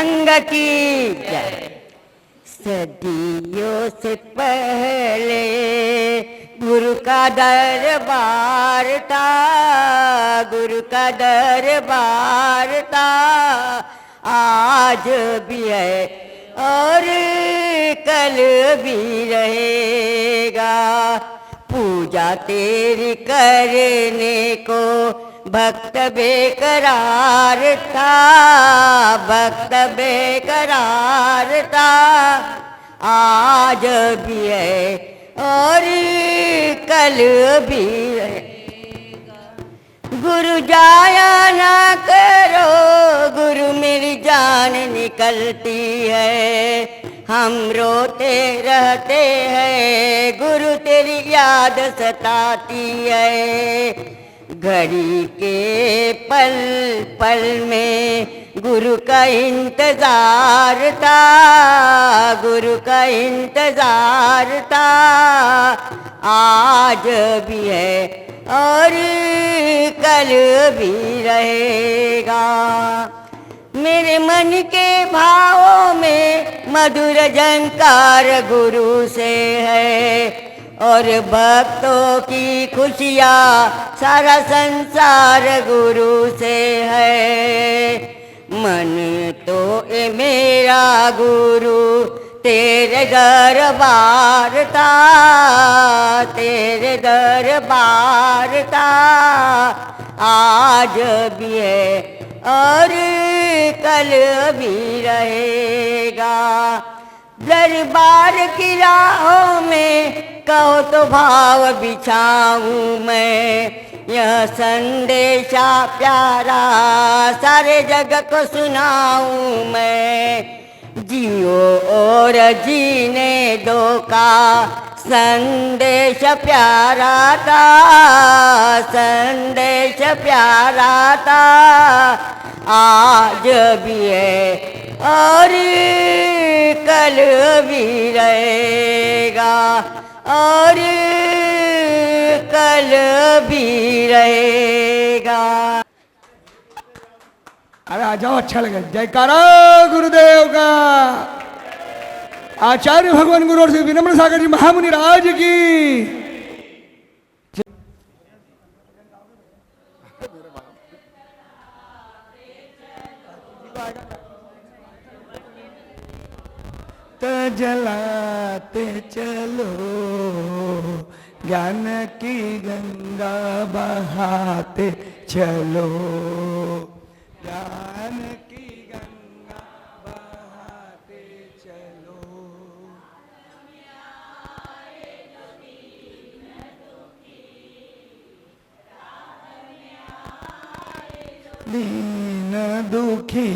संग की जय। सदियों से पहले गुरु का दरबार था, गुरु का दरबार था, आज भी है और कल भी रहेगा। पूजा तेरी करने को भक्त बेकरार था, भक्त बेकरार था, आज भी है और कल भी रहेगा। गुरु जाया ना करो, गुरु मेरी जान निकलती है, हम रोते रहते हैं, गुरु तेरी याद सताती है। घड़ी के पल पल में गुरु का इंतजार था, गुरु का इंतजार था, आज भी है और कल भी रहेगा। मेरे मन के भावों में मधुर झंकार गुरु से है, और भक्तों की खुशियाँ सारा संसार गुरु से है। मन तो ए मेरा गुरु तेरे दरबार था, तेरे दरबार था, आज भी है और कल भी रहेगा। दरबार की राहों में कहो तो भाव बिछाऊं मैं, यह संदेशा प्यारा सारे जग को सुनाऊं मैं। जियो और जीने दो का संदेश प्यारा था, संदेश प्यारा था, आज भी है और कल भी रहेगा, और कल भी रहेगा। अरे आ जाओ, अच्छा लगा। जयकारा गुरुदेव का। आचार्य भगवान गुरु और श्री विनम्र सागर जी महामुनि राज की। जलाते चलो ज्ञान की गंगा बहाते चलो, ज्ञान की गंगा बहाते चलो। दीन दुखी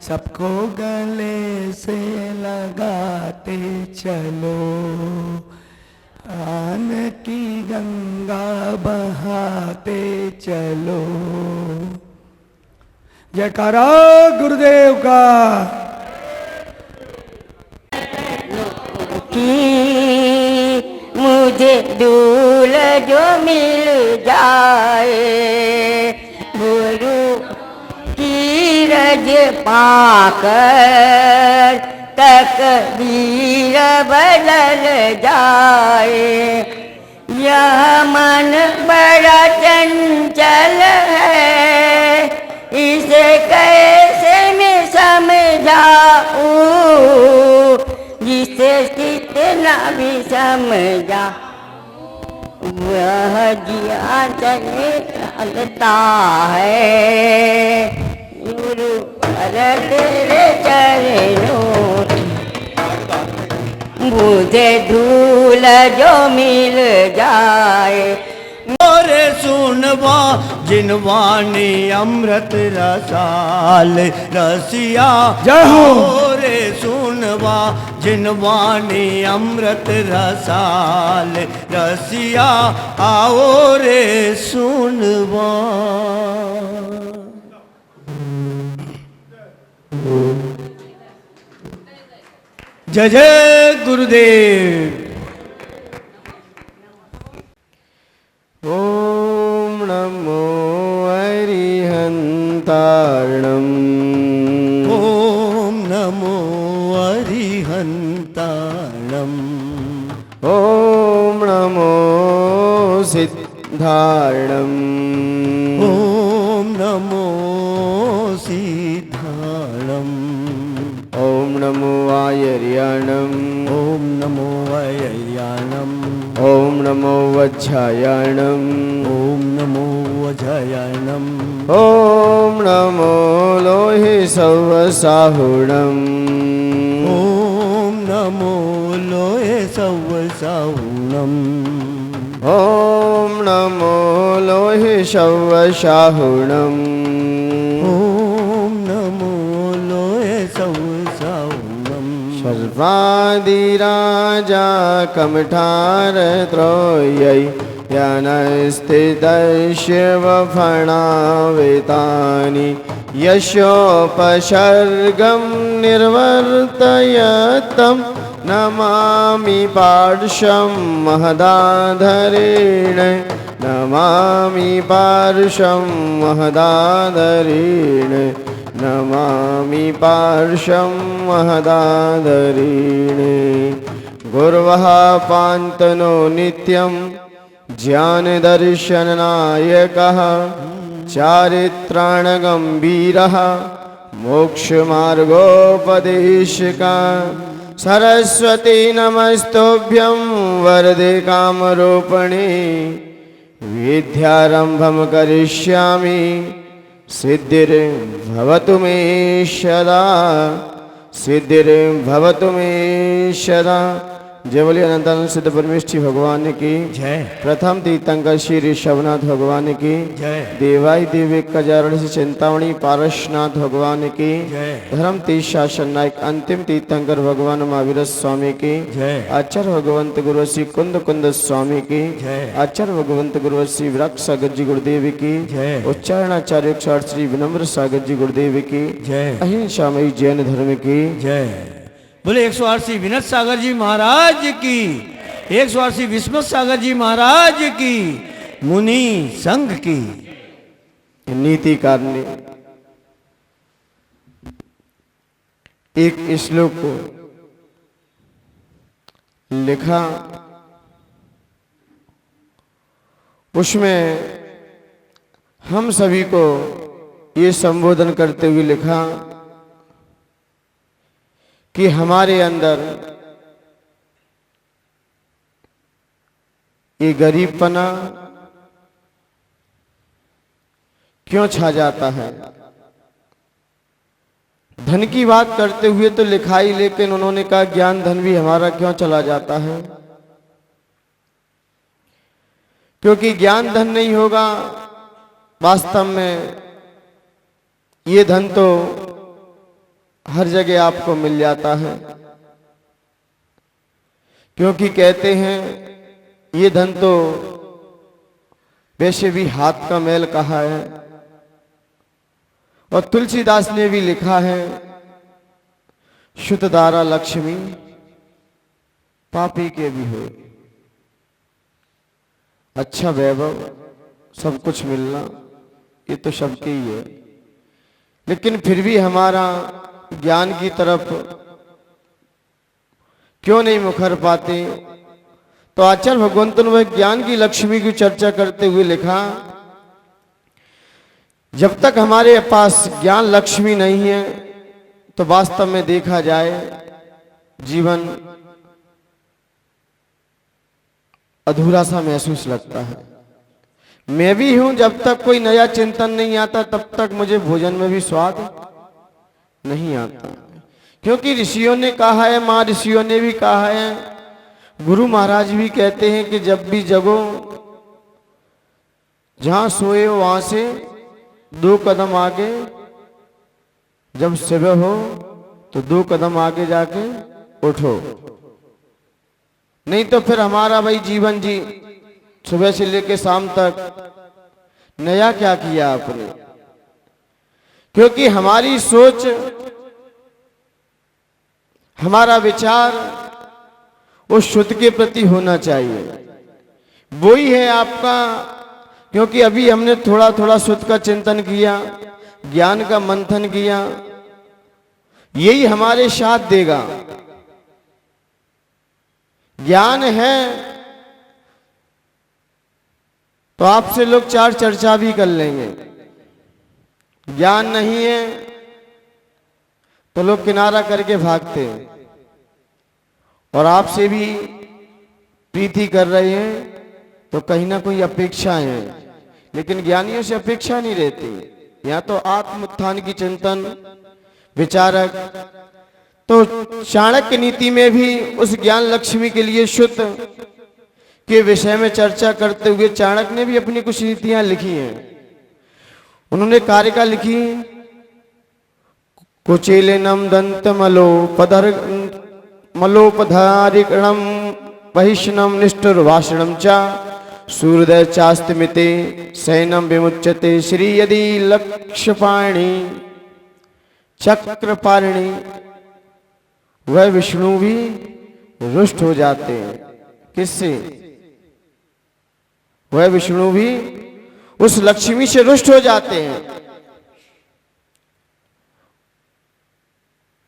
सबको गले से लगाते चलो, ज्ञान की गंगा बहाते चलो। जयकारा गुरुदेव का। मुझे दूल जो मिल जाए, गुरु की रज पाकर तकदीर बदल जाए। यह मन बड़ा चंचल है, इसे कैसे मैं समझाऊं, जिसे कितना भी समझा वह जिया चले लगता है। गुरु तेरे चरणों मुझे धूल जो मिल जाए। मोरे सुनवा जिनवानी अमृत रसाल रसिया, मोरे सुनवा जिनवानी अमृत रसाल रसिया, आओ रे सुनवा। जय जय गुरुदेव। ओम नमो अरिहंतार्णम, कारणम् ॐ नमो सिद्धाणम् ॐ नमो आयर्याणम् ॐ नमो अय्याणम् ॐ नमो वज्रायणम् ॐ नमो वज्रायणम् ॐ नमो लोहे सवसाहुणम् ॐ नमो लोहे सवसाहुणम् ॐ नमो लोहे सवसाहुणम् ॐ नमो लोहे सवसाहुणम् सर्वादिराजा कमठारत्रोयै यानस्थितशिवफणावेतानि यशोपसर्गं निर्वर्तयतं नमामि पार्श्वं महदाधरेण नमामि पार्श्वं महदाधरेण नमामि पार्श्वं महदाधरेण गुरवः पान्तनो नित्यं ज्ञानदर्शननायकः चारित्राणगम्भीरः मोक्षमार्गोपदेशकः सरस्वती नमस्तुभ्यं वरदे कामरूपिणी विद्यारम्भं करिष्यामि सिद्धिर्भवतु मे सदा सिद्धिर्भवतु मे सदा। जय बोलिए अनंतानंद सिद्ध परमेष्ठी भगवान की जय। प्रथम तीर्थंकर श्री ऋषभनाथ भगवान की जय। देवाई देवी कजारण से चिंतामणि पारसनाथ भगवान की जय। धर्म तीर्थ शासन नायक अंतिम तीर्थंकर भगवान महावीर स्वामी की जय। आचार्य भगवंत गुरु श्री कुंद कुंद स्वामी की जय। आचार्य भगवंत गुरु श्री वृक्ष सागर जी गुरुदेव की जय। उच्चारणाचार्य श्री विनम्र सागर जी गुरुदेव की जय। अहिंसामयी जैन धर्म की जय। बोले 108 श्री विनत सागर जी महाराज की, 108 श्री विस्मत सागर जी महाराज की, मुनि संघ की। नीतिकार ने एक श्लोक को लिखा, उसमें हम सभी को ये संबोधन करते हुए लिखा कि हमारे अंदर ये गरीबपना क्यों छा जाता है। धन की बात करते हुए तो लिखाई, लेकिन उन्होंने कहा ज्ञान धन भी हमारा क्यों चला जाता है। क्योंकि ज्ञान धन नहीं होगा, वास्तव में ये धन तो हर जगह आपको मिल जाता है। क्योंकि कहते हैं ये धन तो वैसे भी हाथ का मैल कहा है, और तुलसीदास ने भी लिखा है, शुतदारा लक्ष्मी पापी के भी हो। अच्छा वैभव सब कुछ मिलना ये तो सबके ही है, लेकिन फिर भी हमारा ज्ञान की तरफ क्यों नहीं मुखर पाते। तो आचार्य भगवंत ने ज्ञान की लक्ष्मी की चर्चा करते हुए लिखा, जब तक हमारे पास ज्ञान लक्ष्मी नहीं है तो वास्तव में देखा जाए जीवन अधूरा सा महसूस लगता है। मैं भी हूं, जब तक कोई नया चिंतन नहीं आता तब तक मुझे भोजन में भी स्वाद नहीं आता। क्योंकि ऋषियों ने कहा है, मां ऋषियों ने भी कहा है, गुरु महाराज भी कहते हैं कि जब भी जगो जहां सोए हो वहां से 2 कदम आगे, जब सुबह हो तो 2 कदम आगे जाके उठो। नहीं तो फिर हमारा भाई जीवन जी सुबह से लेकर शाम तक नया क्या किया आपने। क्योंकि हमारी सोच, हमारा विचार उस शुद्ध के प्रति होना चाहिए। वो ही है आपका। क्योंकि अभी हमने थोड़ा थोड़ा शुद्ध का चिंतन किया, ज्ञान का मंथन किया, यही हमारे साथ देगा। ज्ञान है तो आपसे लोग चार चर्चा भी कर लेंगे। ज्ञान नहीं है तो लोग किनारा करके भागते हैं, और आपसे भी प्रीति कर रहे हैं तो कहीं ना कोई अपेक्षाएं हैं, लेकिन ज्ञानियों से अपेक्षा नहीं रहती। या तो आत्म उत्थान की चिंतन विचारक, तो चाणक्य नीति में भी उस ज्ञान लक्ष्मी के लिए शुद्ध के विषय में चर्चा करते हुए चाणक्य ने भी अपनी कुछ नीतियां लिखी हैं। उन्होंने कारिका लिखी, कुचेलिनम दंत मलोपधारिकणम वहिष्णम निष्ठुर्वाषणम चा सूर्योदय चास्तमिते सैनम विमुच्यते श्री यदि लक्ष्यपाणी चक्रपारिणी। वह विष्णु भी रुष्ट हो जाते हैं। किससे? वह विष्णु भी उस लक्ष्मी से रुष्ट हो जाते हैं।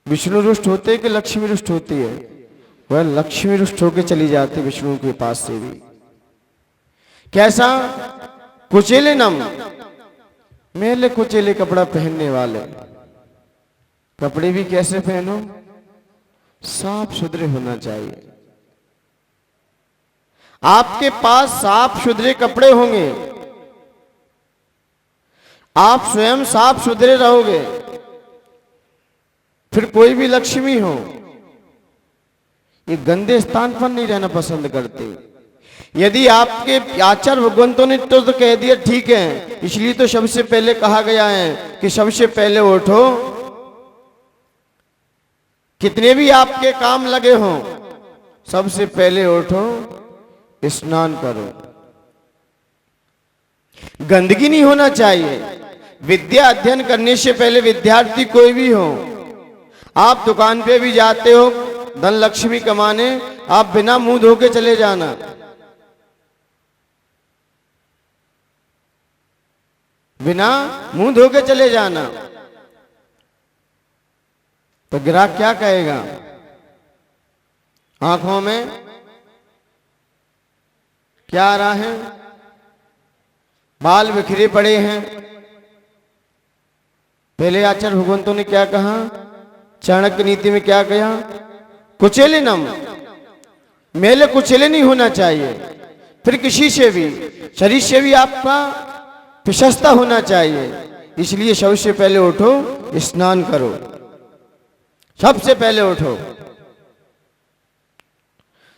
विष्णु रुष्ट होते कि लक्ष्मी रुष्ट होती है? वह लक्ष्मी रुष्ट होकर चली जाती विष्णु के पास से भी। कैसा? कुचेले नम, मेले कुचेले कपड़ा पहनने वाले। कपड़े भी कैसे पहनो? साफ सुथरे होना चाहिए। आपके पास साफ सुथरे कपड़े होंगे, आप स्वयं साफ सुथरे रहोगे, फिर कोई भी लक्ष्मी हो ये गंदे स्थान पर नहीं रहना पसंद करते। यदि आपके आचार्य भगवंतों ने तो कह दिया ठीक है, इसलिए तो सबसे पहले कहा गया है कि सबसे पहले उठो, कितने भी आपके काम लगे हों, सबसे पहले उठो, स्नान करो। गंदगी नहीं होना चाहिए। विद्या अध्ययन करने से पहले विद्यार्थी कोई भी हो, आप दुकान पे भी जाते हो धन लक्ष्मी कमाने, आप बिना मुंह धो के चले जाना। बिना मुंह धो के चले जाना तो ग्राहक क्या कहेगा? आंखों में क्या आ रहा है? बाल बिखरे पड़े हैं। पहले आचार्य भगवंतों ने क्या कहा? चाणक्य नीति में क्या कहा? कुचेलिनम, मेले कुचेले नहीं होना चाहिए। फिर किसी से भी, शरीर से भी आपका प्रशस्ता होना चाहिए। इसलिए सबसे पहले उठो, स्नान करो। सबसे पहले उठो,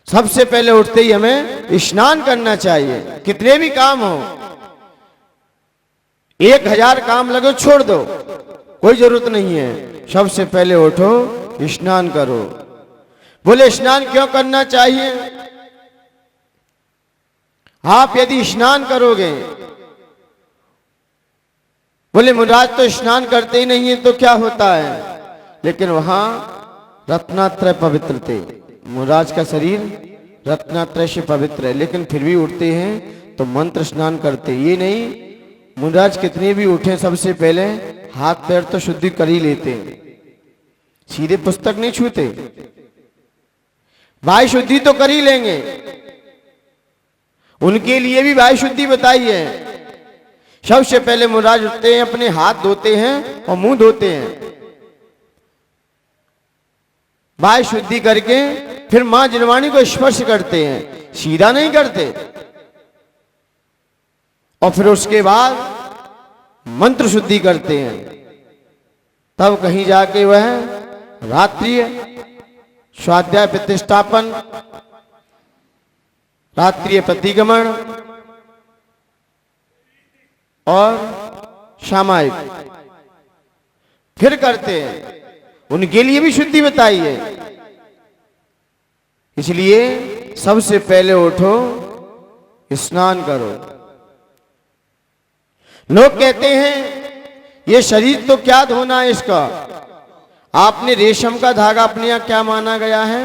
सबसे पहले उठते ही हमें स्नान करना चाहिए। कितने भी काम हो, 1000 काम लगे छोड़ दो, कोई जरूरत नहीं है। सबसे पहले उठो, स्नान करो। बोले स्नान क्यों करना चाहिए? आप यदि स्नान करोगे, बोले मुराद तो स्नान करते ही नहीं है तो क्या होता है? लेकिन वहां रत्नात्रय पवित्र थे। मुराज का शरीर रत्नात्रय से पवित्र है, लेकिन फिर भी उठते हैं तो मंत्र स्नान करते। ये नहीं मुराज कितने भी उठे सबसे पहले हाथ पैर तो शुद्धि कर ही लेते हैं, सीधे पुस्तक नहीं छूते, वायु शुद्धि तो कर ही लेंगे। उनके लिए भी वायु शुद्धि बताई है। सबसे पहले मुराज उठते हैं, अपने हाथ धोते हैं और मुंह धोते हैं, वायु शुद्धि करके फिर मां जिनवाणी को स्पर्श करते हैं, सीधा नहीं करते। और फिर उसके बाद मंत्र शुद्धि करते हैं। तब कहीं जाके वह रात्रि स्वाध्याय प्रतिष्ठापन, रात्रि प्रतिगमन और सामायिक फिर करते हैं। उनके लिए भी शुद्धि बताई है। इसलिए सबसे पहले उठो, स्नान करो। लोग कहते हैं ये शरीर तो क्या धोना है इसका। आपने रेशम का धागा अपने यहां क्या माना गया है?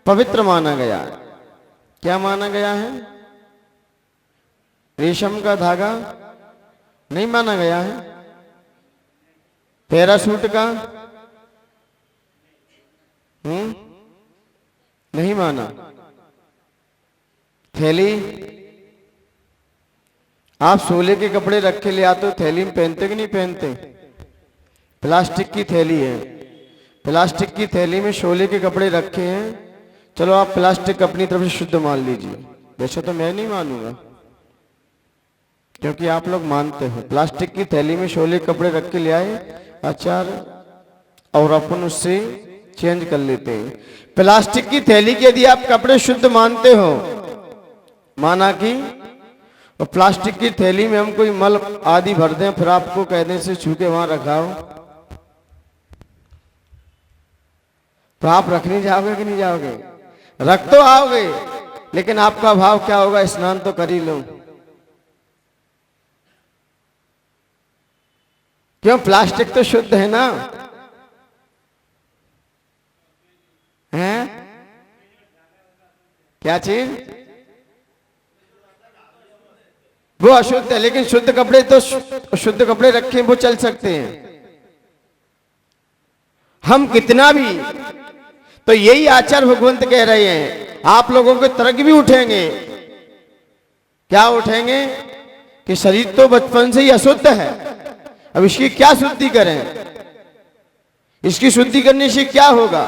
पवित्र माना गया है। क्या माना गया है? रेशम का धागा नहीं माना गया है। पैराशूट का नहीं माना। थैली आप सोले के कपड़े रख के ले आते हो, थैली में पहनते कि नहीं पहनते? प्लास्टिक की थैली है, प्लास्टिक की थैली में शोले के कपड़े रखे हैं। चलो आप प्लास्टिक अपनी तरफ से शुद्ध मान लीजिए, वैसे तो मैं नहीं मानूंगा क्योंकि आप लोग मानते हो। प्लास्टिक की थैली में शोले के कपड़े रख के ले आए अचार, और अपन उससे चेंज कर लेते हैं। प्लास्टिक की थैली के यदि आप कपड़े शुद्ध मानते हो, माना कि और प्लास्टिक की थैली में हम कोई मल आदि भर दें, फिर आपको कहने से छू के वहां रखाओ, तो आप रखने जाओगे कि नहीं जाओगे? रख तो आओगे, लेकिन आपका भाव क्या होगा? स्नान तो कर ही लो। क्यों? प्लास्टिक तो शुद्ध है ना, है? क्या चीज? वो अशुद्ध है, लेकिन शुद्ध कपड़े तो शुद्ध कपड़े रखे वो चल सकते हैं। हम कितना भी, तो यही आचार्य भगवंत कह रहे हैं, आप लोगों के तर्क भी उठेंगे। क्या उठेंगे? कि शरीर तो बचपन से ही अशुद्ध है, अब इसकी क्या शुद्धि करें? इसकी शुद्धि करने से क्या होगा?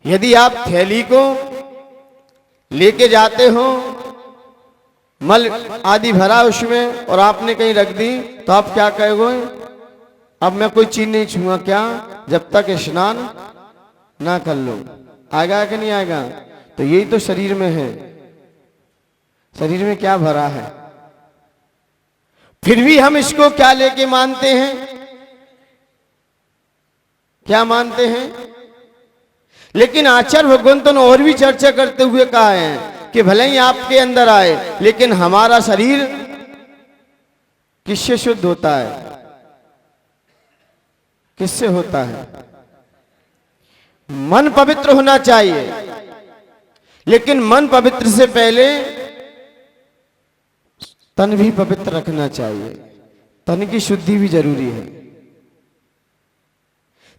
यदि आप थैली को लेके जाते हो, मल आदि भरा उसमें, और आपने कहीं रख दी, तो आप क्या कहोगे? अब मैं कोई चीज नहीं छूंगा, क्या? जब तक स्नान ना कर लो। आएगा कि नहीं आएगा? तो यही तो शरीर में है। शरीर में क्या भरा है? फिर भी हम इसको क्या लेके मानते हैं? क्या मानते हैं? लेकिन आचार्य भगवंतों ने और भी चर्चा करते हुए कहा है कि भले ही आपके अंदर आए, लेकिन हमारा शरीर किससे शुद्ध होता है? किससे होता है? मन पवित्र होना चाहिए, लेकिन मन पवित्र से पहले तन भी पवित्र रखना चाहिए। तन की शुद्धि भी जरूरी है,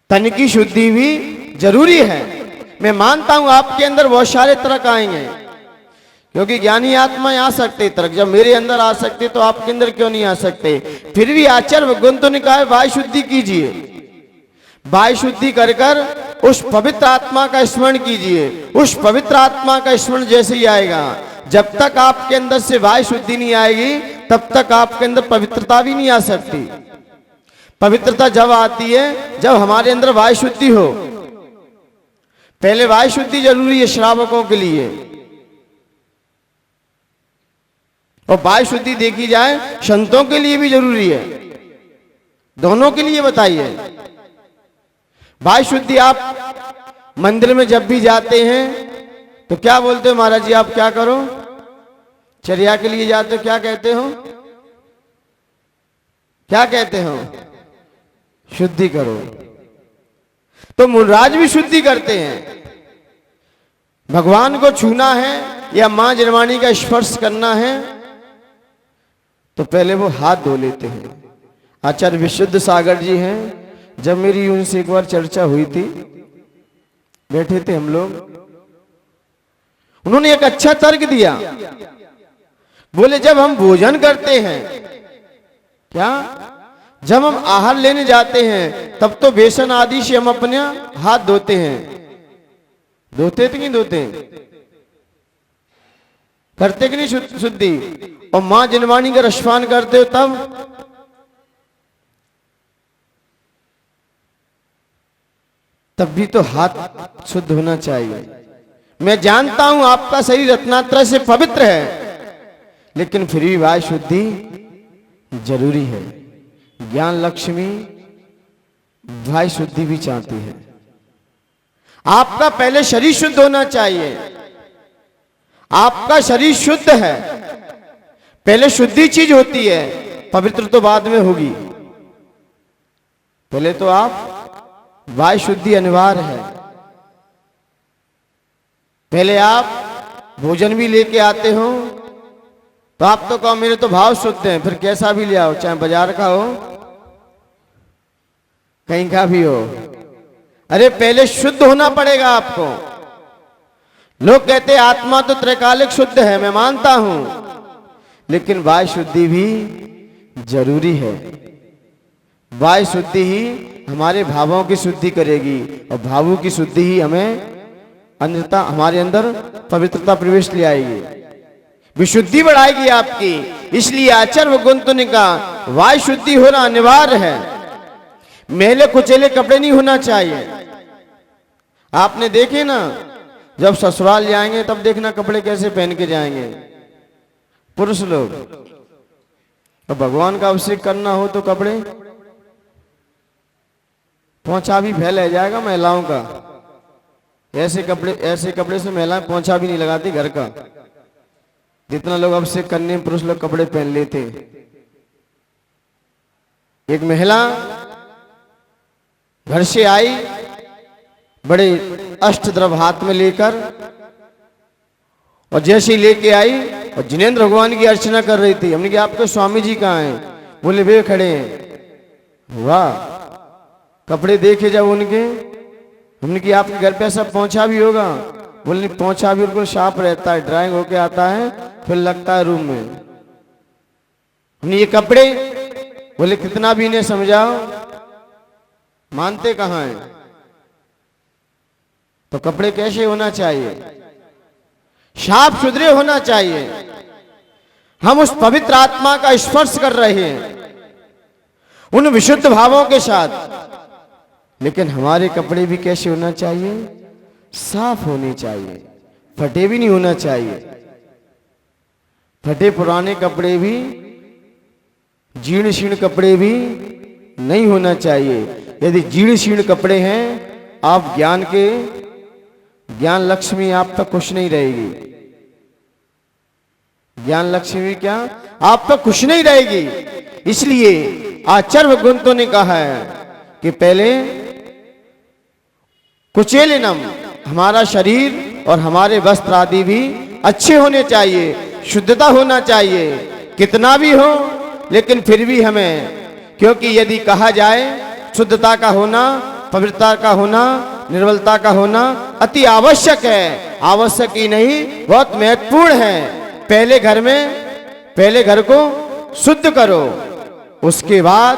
तन की शुद्धि भी जरूरी है। मैं मानता हूं आपके अंदर बहुत सारे तर्क आएंगे, क्योंकि ज्ञानी आत्मा आ सकते तर्क, जब मेरे अंदर आ सकते तो आपके अंदर क्यों नहीं आ सकते? फिर भी आचार्य भगवंतों ने कहा है वायु शुद्धि कीजिए, वायु शुद्धि कर कर उस पवित्र आत्मा का स्मरण कीजिए। उस पवित्र आत्मा का स्मरण जैसे ही आएगा, जब तक आपके अंदर से वायु शुद्धि नहीं आएगी, तब तक आपके अंदर पवित्रता भी नहीं आ सकती। पवित्रता जब आती है जब हमारे अंदर वायु शुद्धि हो। पहले वायु शुद्धि जरूरी है श्रावकों के लिए, और वायु शुद्धि देखी जाए संतों के लिए भी जरूरी है, दोनों के लिए बताइए। वायु शुद्धि आप मंदिर में जब भी जाते हैं तो क्या बोलते हो? महाराज जी आप क्या करो? चर्या के लिए जाते हो, क्या कहते हो? क्या कहते हो? शुद्धि करो। तो मुनराज भी शुद्धि करते हैं। भगवान को छूना है या मां जन्मानी का स्पर्श करना है, तो पहले वो हाथ धो लेते हैं। आचार्य विशुद्ध सागर जी हैं, जब मेरी उनसे एक बार चर्चा हुई थी, बैठे थे हम लोग, उन्होंने एक अच्छा तर्क दिया। बोले जब हम भोजन करते हैं, क्या जब हम आहार लेने जाते हैं, तब तो बेसन आदि से हम अपने हाथ धोते हैं। धोते कि नहीं धोते? करते कि नहीं शुद्धि? और मां जन्मानी का रसपान करते हो तब भी तो हाथ शुद्ध होना चाहिए। मैं जानता हूं आपका शरीर रत्नात्रय से पवित्र है, लेकिन फिर भी वायु शुद्धि जरूरी है। ज्ञान लक्ष्मी वायु शुद्धि भी चाहती है। आपका पहले शरीर शुद्ध होना चाहिए। आपका शरीर शुद्ध है, पहले शुद्धि चीज होती है, पवित्र तो बाद में होगी। पहले तो आप वायु शुद्धि अनिवार्य है। पहले आप भोजन भी लेके आते हो तो आप तो कहो मेरे तो भाव शुद्ध हैं, फिर कैसा भी ले आओ, चाहे बाजार का हो कहीं का भी हो। अरे पहले शुद्ध होना पड़ेगा आपको। लोग कहते हैं आत्मा तो त्रैकालिक शुद्ध है, मैं मानता हूं, लेकिन वायु शुद्धि भी जरूरी है। वायु शुद्धि ही हमारे भावों की शुद्धि करेगी और भावों की शुद्धि ही हमें अंधता हमारे अंदर पवित्रता प्रवेश ले आएगी, विशुद्धि बढ़ाएगी आपकी। इसलिए आचार्य भगवंतों ने कहा वायु शुद्धि होना अनिवार्य है। मैले कुचेले कपड़े नहीं होना चाहिए। आपने देखे ना, जब ससुराल जाएंगे तब देखना कपड़े कैसे पहन के जाएंगे पुरुष लोग। तो भगवान का अभिषेक करना हो तो कपड़े पोंछा भी फैल जाएगा महिलाओं का। ऐसे कपड़े से महिलाएं पोंछा भी नहीं लगाती घर का, जितना लोग अभिषेक करने में पुरुष लोग कपड़े पहन लेते। एक महिला घर से आई बड़े अष्टद्रव हाथ में लेकर, और जैसे ही लेके आई और जिनेंद्र भगवान की अर्चना कर रही थी। हमने कहा आपके स्वामी जी कहाँ हैं? बोले वे खड़े हैं। वाह, कपड़े देखे जब उनके। हमने कहा आपके घर पे ऐसा पहुंचा भी होगा? बोले पहुंचा भी बिल्कुल साफ रहता है, ड्राइंग होके आता है फिर लगता है रूम में। हमने ये कपड़े, बोले कितना भी इन्हें समझाओ मानते कहाँ हैं। तो कपड़े कैसे होना चाहिए? साफ सुथरे होना चाहिए। हम उस पवित्र आत्मा का स्पर्श कर रहे हैं उन विशुद्ध भावों के साथ, लेकिन हमारे कपड़े भी कैसे होना चाहिए? साफ होने चाहिए, फटे भी नहीं होना चाहिए। फटे पुराने कपड़े भी, जीर्ण शीर्ण कपड़े भी नहीं होना चाहिए। यदि जीर्ण शीर्ण कपड़े हैं, आप ज्ञान लक्ष्मी आप तक खुश नहीं रहेगी। ज्ञान लक्ष्मी क्या आप तक खुश नहीं रहेगी। इसलिए आचार्य भगवंतों ने कहा है कि पहले कुचेलिनम, हमारा शरीर और हमारे वस्त्र आदि भी अच्छे होने चाहिए, शुद्धता होना चाहिए। कितना भी हो लेकिन फिर भी हमें, क्योंकि यदि कहा जाए शुद्धता का होना, पवित्रता का होना, निर्मलता का होना अति आवश्यक है। आवश्यक ही नहीं, बहुत महत्वपूर्ण है। पहले घर को शुद्ध करो, उसके बाद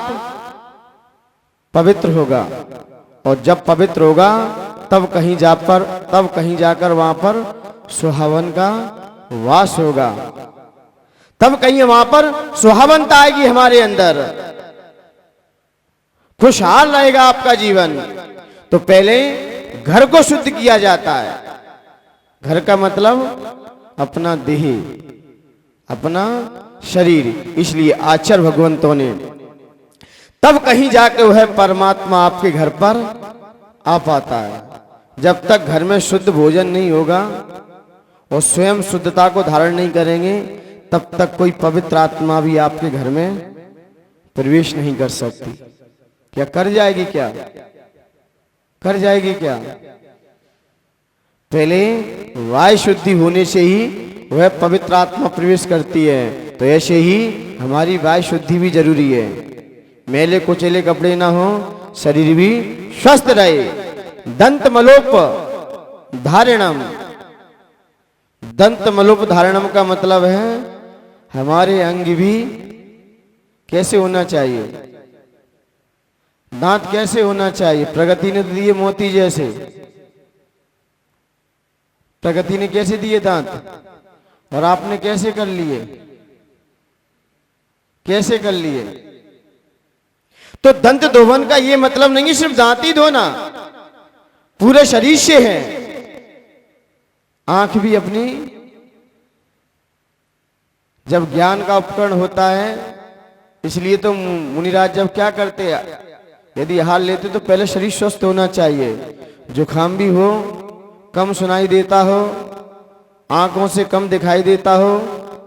पवित्र होगा। और जब पवित्र होगा तब कहीं जाकर वहां पर सुहावन का वास होगा। तब कहीं वहां पर सुहावनता आएगी हमारे अंदर, खुशहाल रहेगा आपका जीवन। तो पहले घर को शुद्ध किया जाता है। घर का मतलब अपना देह, अपना शरीर। इसलिए आचार्य भगवंतों ने तब कहीं जाके वह परमात्मा आपके घर पर आ पाता है। जब तक घर में शुद्ध भोजन नहीं होगा और स्वयं शुद्धता को धारण नहीं करेंगे, तब तक कोई पवित्र आत्मा भी आपके घर में प्रवेश नहीं कर सकती। क्या कर जाएगी? पहले वायु शुद्धि होने से ही वह पवित्र आत्मा प्रवेश करती है। तो ऐसे ही हमारी वायु शुद्धि भी जरूरी है। मैले कुचेले कपड़े ना हो, शरीर भी स्वस्थ रहे। दंत मलोप धारणम, दंत मलोप धारणम का मतलब है हमारे अंग भी कैसे होना चाहिए, दांत कैसे होना चाहिए। प्रगति ने दिए मोती जैसे, प्रगति ने कैसे दिए दांत, और आपने कैसे कर लिए? तो दंत धोवन का ये मतलब नहीं सिर्फ दांत ही धोना, पूरे शरीर से है। आंख भी अपनी, जब ज्ञान का उपकरण होता है, इसलिए तो मुनिराज जब क्या करते हैं, यदि हाल लेते तो पहले शरीर स्वस्थ होना चाहिए। जुकाम भी हो, कम सुनाई देता हो, आंखों से कम दिखाई देता हो,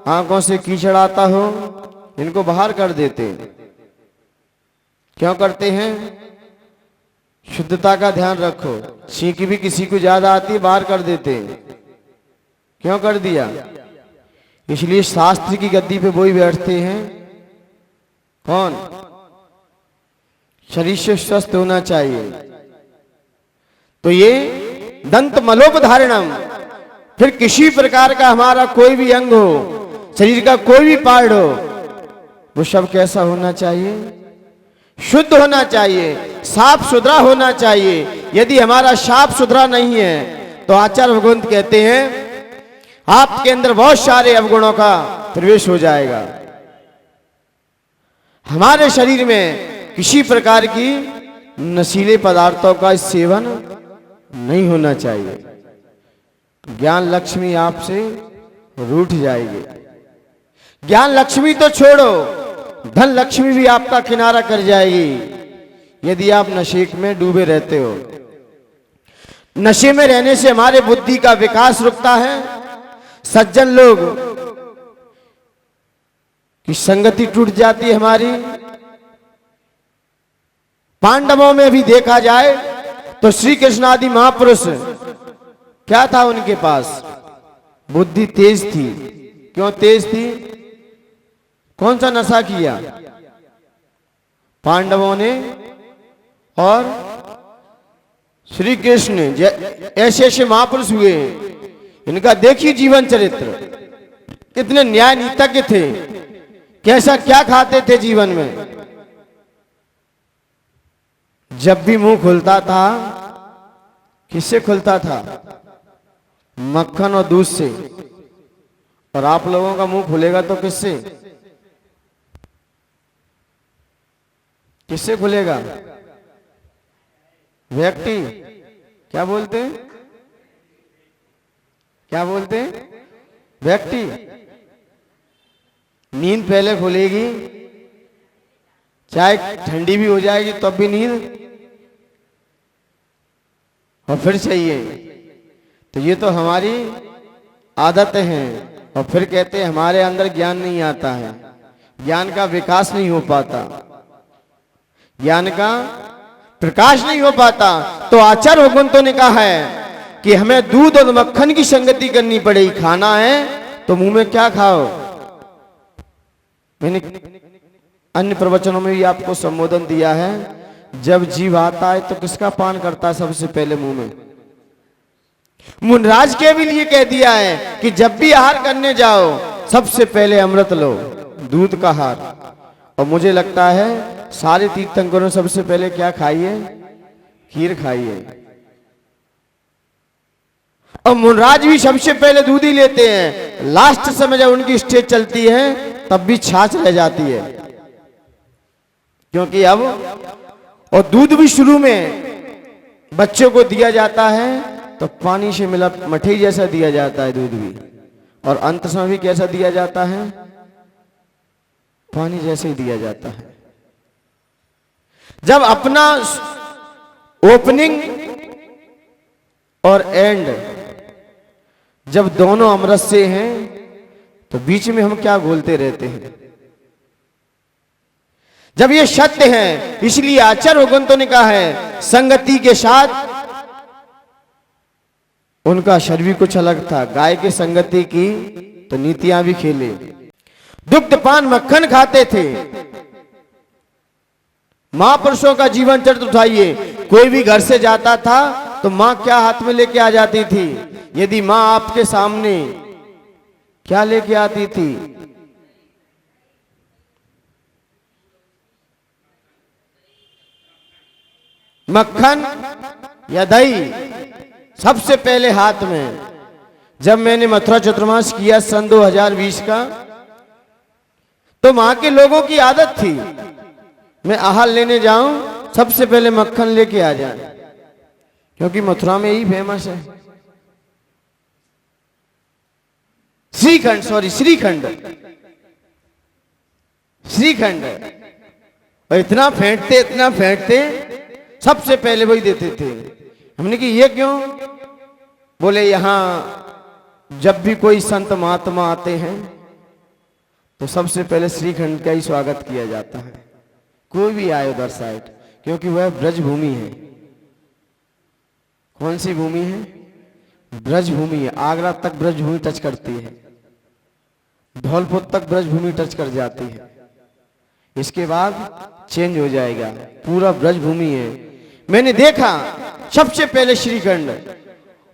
आंखों से कीचड़ आता हो, इनको बाहर कर देते। क्यों करते हैं? शुद्धता का ध्यान रखो। छींक भी किसी को ज्यादा आती है, बाहर कर देते। क्यों कर दिया? इसलिए शास्त्र की गद्दी पे वही बैठते हैं। कौन? शरीर से स्वस्थ होना चाहिए। तो ये दंत मलोप धारणम। फिर किसी प्रकार का हमारा कोई भी अंग हो, शरीर का कोई भी पार्ट हो, वो सब कैसा होना चाहिए? शुद्ध होना चाहिए, साफ सुथरा होना चाहिए। यदि हमारा साफ सुथरा नहीं है तो आचार्य भगवंत कहते हैं आपके अंदर बहुत सारे अवगुणों का प्रवेश हो जाएगा। हमारे शरीर में किसी प्रकार की नशीले पदार्थों का सेवन नहीं होना चाहिए। ज्ञान लक्ष्मी आपसे रूठ जाएगी। ज्ञान लक्ष्मी तो छोड़ो, धन लक्ष्मी भी आपका किनारा कर जाएगी यदि आप नशे में डूबे रहते हो। नशे में रहने से हमारे बुद्धि का विकास रुकता है। सज्जन लोग की संगति टूट जाती है हमारी। पांडवों में भी देखा जाए तो श्री कृष्ण आदि महापुरुष क्या था उनके पास? बुद्धि तेज थी। क्यों तेज थी? कौन सा नशा किया पांडवों ने और श्री कृष्ण ने? ऐसे ऐसे महापुरुष हुए, इनका देखिए जीवन चरित्र, कितने न्याय नीतज्ञ थे, कैसा क्या खाते थे जीवन में। जब भी मुंह खुलता था, किससे खुलता था? मक्खन और दूध से। और आप लोगों का मुंह खुलेगा तो किससे? किससे खुलेगा? व्यक्ति क्या बोलते हैं? क्या बोलते हैं? व्यक्ति। नींद पहले खुलेगी, चाहे ठंडी भी हो जाएगी तब भी नींद, और फिर चाहिए। तो ये तो हमारी आदत है। और फिर कहते हैं हमारे अंदर ज्ञान नहीं आता है, ज्ञान का विकास नहीं हो पाता, ज्ञान का प्रकाश नहीं हो पाता। तो आचार्य भगवंतों ने कहा है कि हमें दूध और मक्खन की संगति करनी पड़ेगी। खाना है तो मुंह में क्या खाओ? मैंने अन्य प्रवचनों में भी आपको संबोधन दिया है, जब जीव आता है तो किसका पान करता है सबसे पहले? मुंह में। मुनराज के भी लिए कह दिया है कि जब भी आहार करने जाओ सबसे पहले अमृत लो, दूध का आहार। और मुझे लगता है सारे तीर्थंकरों सबसे पहले क्या खाइए? खीर खाइए। और मुनराज भी सबसे पहले दूध ही लेते हैं। लास्ट समय जब उनकी स्टेज चलती है तब भी छाछ रह जाती है, क्योंकि अब और दूध भी शुरू में बच्चों को दिया जाता है तो पानी से मिला मठई जैसा दिया जाता है दूध भी, और अंत समय भी कैसा दिया जाता है? पानी जैसे ही दिया जाता है। जब अपना ओपनिंग और एंड जब दोनों अमृत से हैं तो बीच में हम क्या बोलते रहते हैं? जब ये सत्य है, इसलिए आचार्य भगवंतों ने कहा है संगति के साथ उनका शरीर भी कुछ अलग था। गाय के संगति की तो नीतियां भी खेले। दुग्ध पान मक्खन खाते थे। महापुरुषों का जीवन चरित्र उठाइए। कोई भी घर से जाता था तो मां क्या हाथ में लेके आ जाती थी? यदि मां आपके सामने क्या लेके आती थी? मक्खन या दही सबसे पहले हाथ में। जब मैंने मथुरा चतुर्मास किया सन 2020 का, तो वहां के लोगों की आदत थी मैं आहार लेने जाऊं सबसे पहले मक्खन लेके आ जाए, क्योंकि मथुरा में यही फेमस है। श्रीखंड और इतना फेंटते सबसे पहले वही देते थे। हमने कि ये क्यों? बोले यहां जब भी कोई संत महात्मा आते हैं तो सबसे पहले श्रीखंड का ही स्वागत किया जाता है, कोई भी आए उधर साइड, क्योंकि वह ब्रज भूमि है। कौन सी भूमि है? ब्रज भूमि है। आगरा तक ब्रज भूमि टच करती है, धौलपुर तक ब्रज भूमि टच कर जाती है, इसके बाद चेंज हो जाएगा, पूरा ब्रज भूमि है। मैंने देखा सबसे पहले श्रीखंड,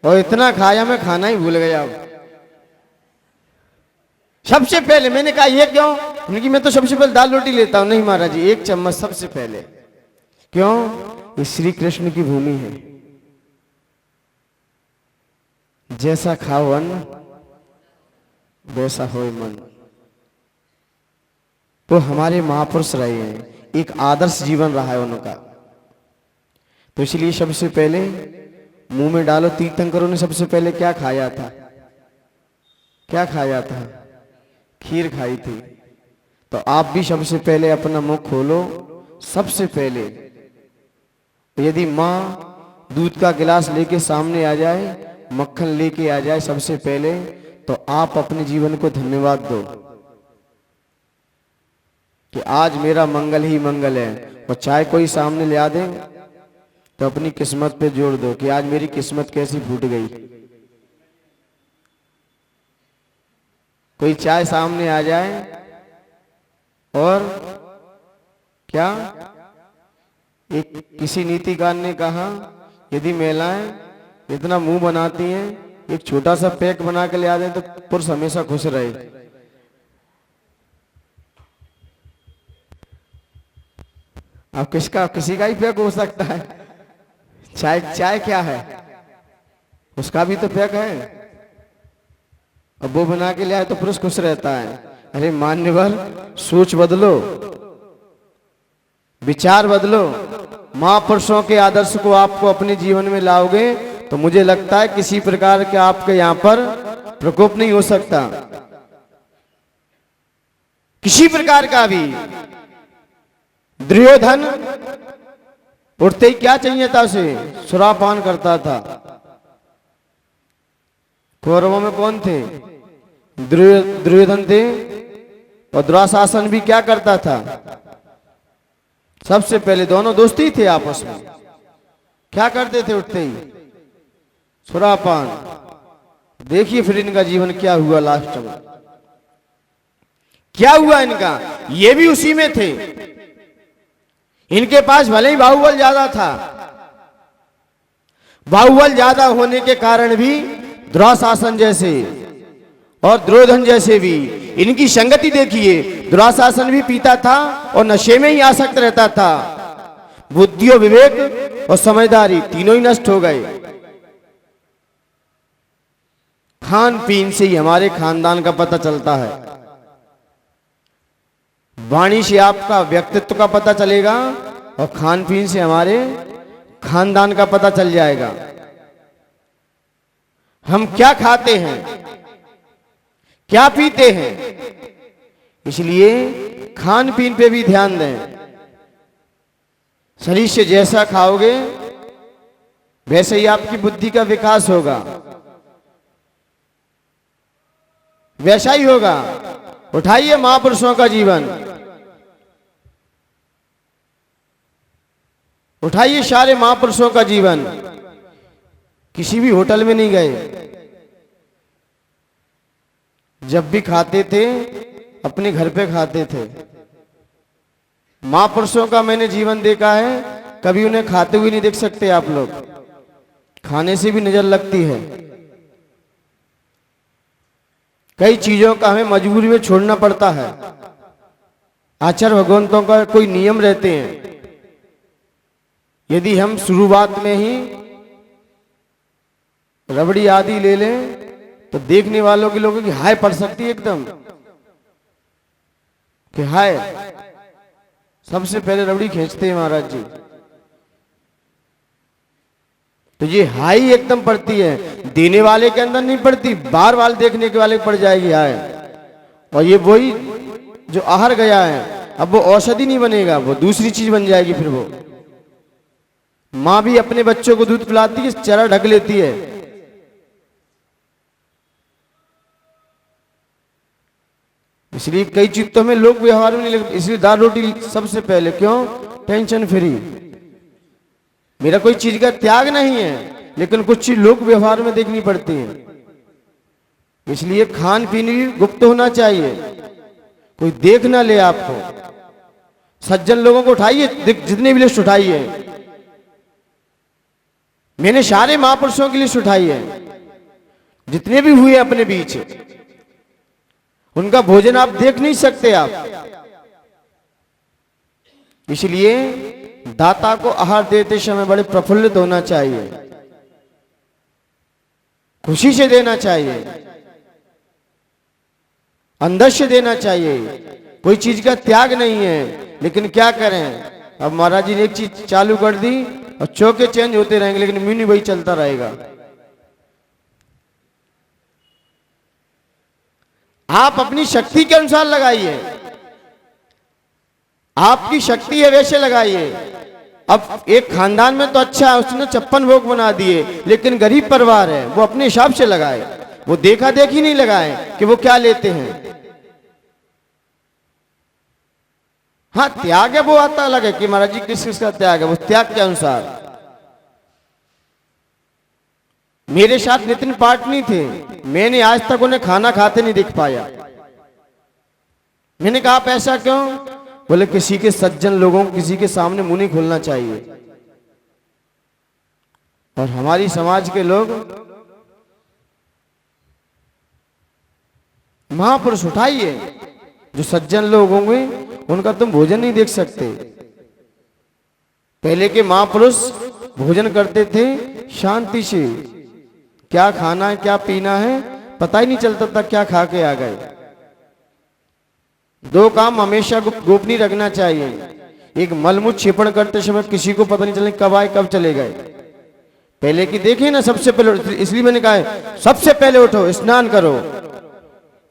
और इतना खाया मैं खाना ही भूल गया। सबसे पहले मैंने कहा ये क्यों? उनकी मैं तो सबसे पहले दाल रोटी लेता हूं। नहीं महाराज जी, 1 चम्मच सबसे पहले। क्यों? ये श्री कृष्ण की भूमि है। जैसा खाओ अन्न वैसा होए मन। वो हमारे महापुरुष रहे हैं, एक आदर्श जीवन रहा है उनका। तो इसलिए सबसे पहले मुंह में डालो। तीर्थंकरों ने सबसे पहले क्या खाया था? क्या खाया था? खीर खाई थी। तो आप भी सबसे पहले अपना मुंह खोलो। सबसे पहले यदि माँ दूध का गिलास लेके सामने आ जाए, मक्खन लेके आ जाए सबसे पहले, तो आप अपने जीवन को धन्यवाद दो कि आज मेरा मंगल ही मंगल है। और चाहे कोई सामने ले आ दे तो अपनी किस्मत पे जोड़ दो कि आज मेरी किस्मत कैसी फूट गई। कोई चाय सामने आ जाए और क्या, एक किसी नीतिकार ने कहा यदि महिलाएं इतना मुंह बनाती हैं, एक छोटा सा पैक बना के ले आ दें तो पुरुष हमेशा खुश रहे। अब किसी का ही पैक हो सकता है। चाय क्या है, उसका भी तो पैक है। अब वो बना के ले आए तो पुरुष खुश रहता है। अरे मान्यवर, सोच बदलो, विचार बदलो। महापुरुषों के आदर्श को आपको अपने जीवन में लाओगे तो मुझे लगता है किसी प्रकार के आपके यहां पर प्रकोप नहीं हो सकता, किसी प्रकार का भी। दुर्योधन उठते ही क्या चाहिए था उसे? सुरापान करता था। कौरवों में कौन थे? दुर्योधन थे। और दुराशासन भी क्या करता था? सबसे पहले दोनों दोस्ती थे आपस में। क्या करते थे उठते ही? सुरापान। देखिए फिर इनका जीवन क्या हुआ लास्ट में। क्या हुआ इनका? ये भी उसी में थे। इनके पास भले ही बाहुबल ज्यादा था, बाहुबल ज्यादा होने के कारण भी दुराशासन जैसे और दुर्योधन जैसे भी इनकी संगति देखिए। दुराशासन भी पीता था और नशे में ही आसक्त रहता था। बुद्धि और विवेक और समझदारी तीनों ही नष्ट हो गए। खान पीन से ही हमारे खानदान का पता चलता है। वाणी से आपका व्यक्तित्व का पता चलेगा और खान पीन से हमारे खानदान का पता चल जाएगा। हम क्या खाते हैं, क्या पीते हैं, इसलिए खान पीन पे भी ध्यान दें। शरीर से जैसा खाओगे वैसे ही आपकी बुद्धि का विकास होगा, वैसा ही होगा। उठाइए महापुरुषों का जीवन, उठाइए सारे महापुरुषों का जीवन। किसी भी होटल में नहीं गए, जब भी खाते थे अपने घर पे खाते थे। महापुरुषों का मैंने जीवन देखा है, कभी उन्हें खाते हुए नहीं देख सकते आप लोग। खाने से भी नजर लगती है। कई चीजों का हमें मजबूरी में छोड़ना पड़ता है। आचार्य भगवंतों का कोई नियम रहते हैं। यदि हम शुरुआत में ही रबड़ी आदि ले लें तो देखने वालों के लोगों की हाय पड़ सकती है एकदम कि हाय। सबसे पहले रबड़ी खींचते हैं महाराज जी, तो ये हाई एकदम पड़ती है। देने वाले के अंदर नहीं पड़ती, बार बार देखने के वाले पड़ जाएगी हाय। और ये वही जो आहार गया है, अब वो औषधि नहीं बनेगा, वो दूसरी चीज बन जाएगी। फिर वो माँ भी अपने बच्चों को दूध पिलाती है, चेहरा ढक लेती है। इसलिए कई चीजों में लोग व्यवहार में नहीं लगते। इसलिए दाल रोटी सबसे पहले। क्यों? Tension free. मेरा कोई चीज का त्याग नहीं है, लेकिन कुछ चीज लोक व्यवहार में देखनी पड़ती है। इसलिए खान पीन भी गुप्त होना चाहिए, कोई देख ना ले आपको। सज्जन लोगों को उठाइए, जितने भी लिस्ट उठाइए। मैंने सारे महापुरुषों की लिस्ट उठाई है, जितने भी हुए अपने बीच। उनका भोजन आप देख नहीं सकते आप। इसलिए दाता को आहार देते समय बड़े प्रफुल्लित होना चाहिए, खुशी से देना चाहिए, अंदर से देना चाहिए, कोई चीज का त्याग नहीं है। लेकिन क्या करें, अब महाराज जी ने एक चीज चालू कर दी और चौके चेंज होते रहेंगे, लेकिन मेन्यू वही चलता रहेगा। आप अपनी शक्ति के अनुसार लगाइए, आपकी शक्ति है वैसे लगाइए। अब एक खानदान में तो अच्छा है, उसने 56 भोग बना दिए, लेकिन गरीब परिवार है, वो अपने हिसाब से लगाए, वो देखा देखी नहीं लगाए कि वो क्या लेते हैं। हाँ त्याग है वो आता अलग है कि महाराज जी किस किस का त्याग है, वो त्याग के अनुसार। मेरे साथ नितिन पाटनी थे, मैंने आज तक उन्हें खाना खाते नहीं देख पाया। मैंने कहा आप ऐसा क्यों? बोले किसी के सज्जन लोगों को किसी के सामने मुंह नहीं खोलना चाहिए। और हमारी समाज के लोग महापुरुष उठाइए, जो सज्जन लोग होंगे उनका तुम भोजन नहीं देख सकते। पहले के महापुरुष भोजन करते थे शांति से, क्या खाना है क्या पीना है पता ही नहीं चलता था, क्या खा के आ गए। दो काम हमेशा गोपनीय रखना चाहिए, एक मलमूत्र क्षेपण करते समय किसी को पता नहीं चले कब आए कब चले गए। पहले की देखे ना, सबसे पहले, इसलिए मैंने कहा है सबसे पहले उठो स्नान करो।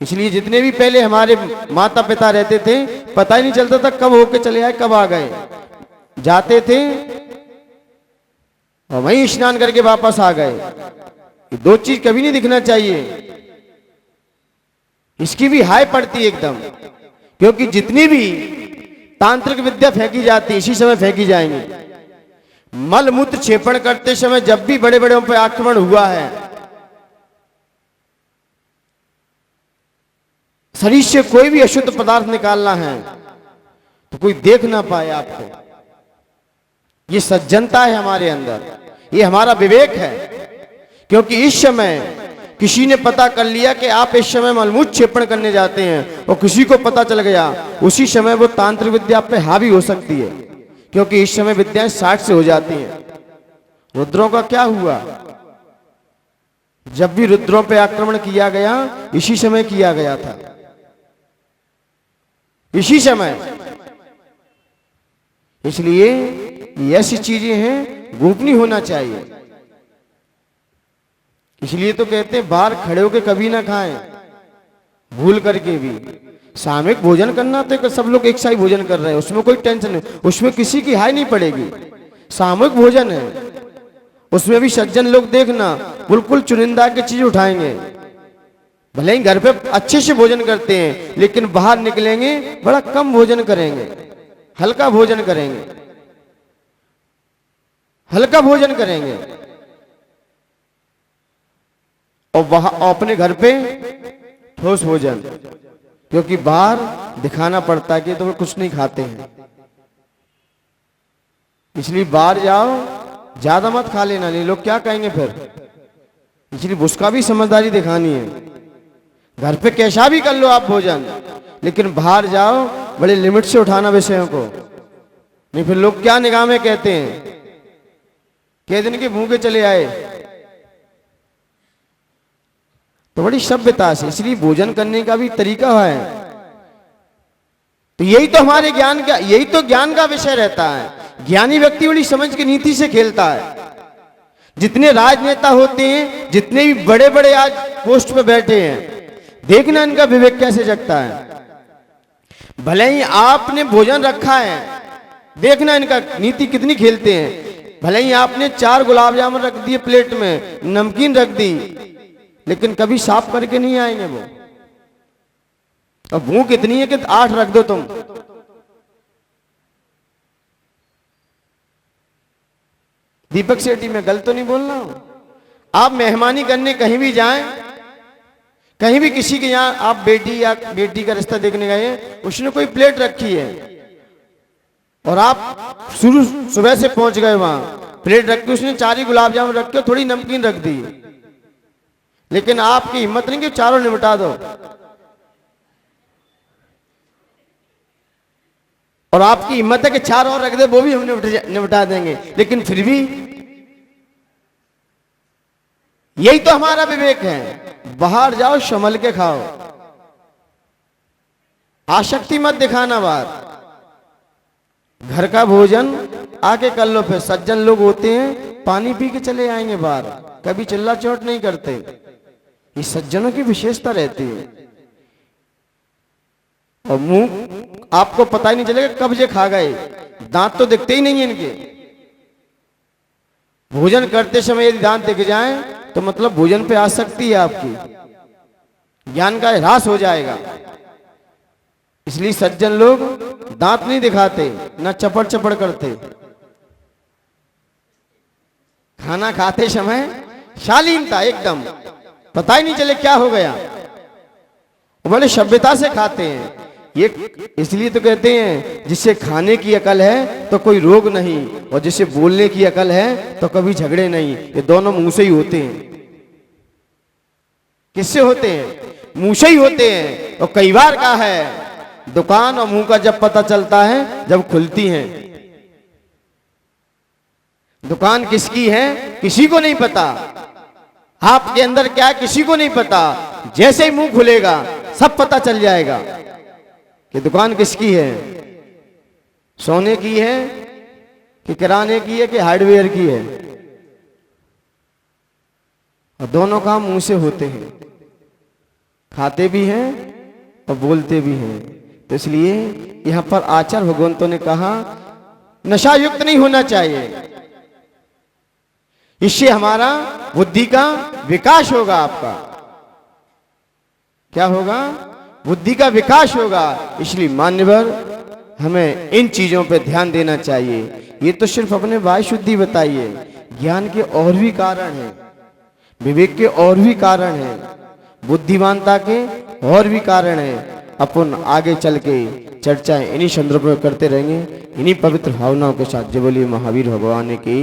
इसलिए जितने भी पहले हमारे माता पिता रहते थे पता ही नहीं चलता था कब होके चले आए कब आ गए। जाते थे और वहीं स्नान करके वापस आ गए। दो चीज कभी नहीं दिखना चाहिए। इसकी भी हाय पड़ती है एकदम, क्योंकि जितनी भी तांत्रिक विद्या फेंकी जाती है इसी समय फेंकी जाएंगी। मल मूत्र क्षेपण करते समय जब भी बड़े बड़े पर आक्रमण हुआ है, शरीर से कोई भी अशुद्ध पदार्थ निकालना है तो कोई देख ना पाए आपको। ये सज्जनता है हमारे अंदर, ये हमारा विवेक है। क्योंकि इस समय किसी ने पता कर लिया कि आप इस समय मलमूत्र क्षेपण करने जाते हैं और किसी को पता चल गया, उसी समय वो तांत्रिक विद्या पे हावी हो सकती है। क्योंकि इस समय विद्याएं 60 से हो जाती हैं। रुद्रों का क्या हुआ? जब भी रुद्रों पे आक्रमण किया गया इसी समय किया गया था, इसी समय। इसलिए ऐसी चीजें हैं गोपनीय होना चाहिए। इसलिए तो कहते हैं बाहर खड़े होकर कभी ना खाएं, भूल करके भी। सामूहिक भोजन करना तो सब लोग एक साथ भोजन कर रहे हैं, उसमें कोई टेंशन नहीं, उसमें किसी की हाय नहीं पड़ेगी। सामूहिक भोजन है, उसमें भी सज्जन लोग देखना बिल्कुल चुनिंदा की चीज उठाएंगे। भले ही घर पे अच्छे से भोजन करते हैं, लेकिन बाहर निकलेंगे बड़ा कम भोजन करेंगे, हल्का भोजन करेंगे, हल्का भोजन करेंगे। और वहां अपने घर पे ठोस भोजन, क्योंकि बाहर दिखाना पड़ता है कि तो कुछ नहीं खाते हैं। इसलिए बाहर जाओ, ज्यादा मत खा लेना, नहीं लोग क्या कहेंगे फिर। इसलिए उसका भी समझदारी दिखानी है। घर पे कैसा भी कर लो आप भोजन, लेकिन बाहर जाओ बड़े लिमिट से उठाना विषयों को, नहीं फिर लोग क्या निगाह में कहते हैं, कई दिन के भूखे चले आए। तो बड़ी सभ्यता से, इसलिए भोजन करने का भी तरीका है। तो यही तो हमारे ज्ञान का, यही तो ज्ञान का विषय रहता है। ज्ञानी व्यक्ति बड़ी समझ की नीति से खेलता है। जितने राजनेता होते हैं, जितने भी बड़े बड़े आज पोस्ट पे बैठे हैं, देखना इनका विवेक कैसे जगता है। भले ही आपने भोजन रखा है, देखना इनका नीति कितनी खेलते हैं। भले ही आपने 4 गुलाब जामुन रख दिए प्लेट में, नमकीन रख दी, लेकिन कभी साफ करके नहीं आएंगे वो। और भूख इतनी है कि 8 रख दो तुम। दीपक सेठी, मैं गलत तो नहीं बोल रहा हूं। आप मेहमानी करने कहीं भी जाएं, कहीं भी किसी के यहां आप बेटी या बेटी का रिश्ता देखने गए, उसने कोई प्लेट रखी है और आप सुबह से पहुंच गए वहां, प्लेट रख के उसने 4 ही गुलाब जामुन रख के थोड़ी नमकीन रख दी, लेकिन आपकी हिम्मत नहीं कि चारों निपटा दो। और आपकी हिम्मत है कि 4 और रख दे, वो भी हम निपटा देंगे, लेकिन फिर भी यही तो हमारा विवेक है। बाहर जाओ, संभल के खाओ, आसक्ति मत दिखाना बात। घर का भोजन आके कर लो। फिर सज्जन लोग होते हैं पानी पी के चले आएंगे बाहर, कभी चिल्ला चोट नहीं करते। ये सज्जनों की विशेषता रहती है। और मुंह आपको पता ही नहीं चलेगा कब ये खा गए, दांत तो दिखते ही नहीं है इनके। भोजन करते समय यदि दांत दिख जाए तो मतलब भोजन पे आसक्ति है आपकी, ज्ञान का ह्रास हो जाएगा। इसलिए सज्जन लोग दांत नहीं दिखाते, न चपड़ चपड़ करते। खाना खाते समय शालीनता एकदम, पता ही नहीं चले क्या हो गया। वो बड़े सभ्यता से खाते हैं। ये इसलिए तो कहते हैं जिससे खाने की अकल है तो कोई रोग नहीं, और जिससे बोलने की अकल है तो कभी झगड़े नहीं। ये दोनों मुंह से ही होते हैं। किससे होते हैं? मुंह से ही होते हैं। और कई बार कहा है दुकान और मुंह का जब पता चलता है जब खुलती है। दुकान किसकी है किसी को नहीं पता, आपके अंदर क्या है किसी को नहीं पता। जैसे ही मुंह खुलेगा सब पता चल जाएगा कि दुकान किसकी है, सोने की है कि किराने की है कि हार्डवेयर की है। और दोनों काम मुंह से होते हैं, खाते भी हैं और बोलते भी हैं। तो इसलिए यहां पर आचार्य भगवंतों ने कहा नशा युक्त नहीं होना चाहिए। इससे हमारा बुद्धि का विकास होगा। आपका क्या होगा? बुद्धि का विकास होगा। इसलिए मान्यवर हमें इन चीजों पे ध्यान देना चाहिए। ये तो सिर्फ अपने वाय शुद्धि बताइए, ज्ञान के और भी कारण हैं, विवेक के और भी कारण हैं, बुद्धिमानता के और भी कारण हैं। अपन आगे चल के चर्चा इन्हीं संदर्भ में करते रहेंगे, इन्हीं पवित्र भावनाओं के साथ। जय बोलिए महावीर भगवान की।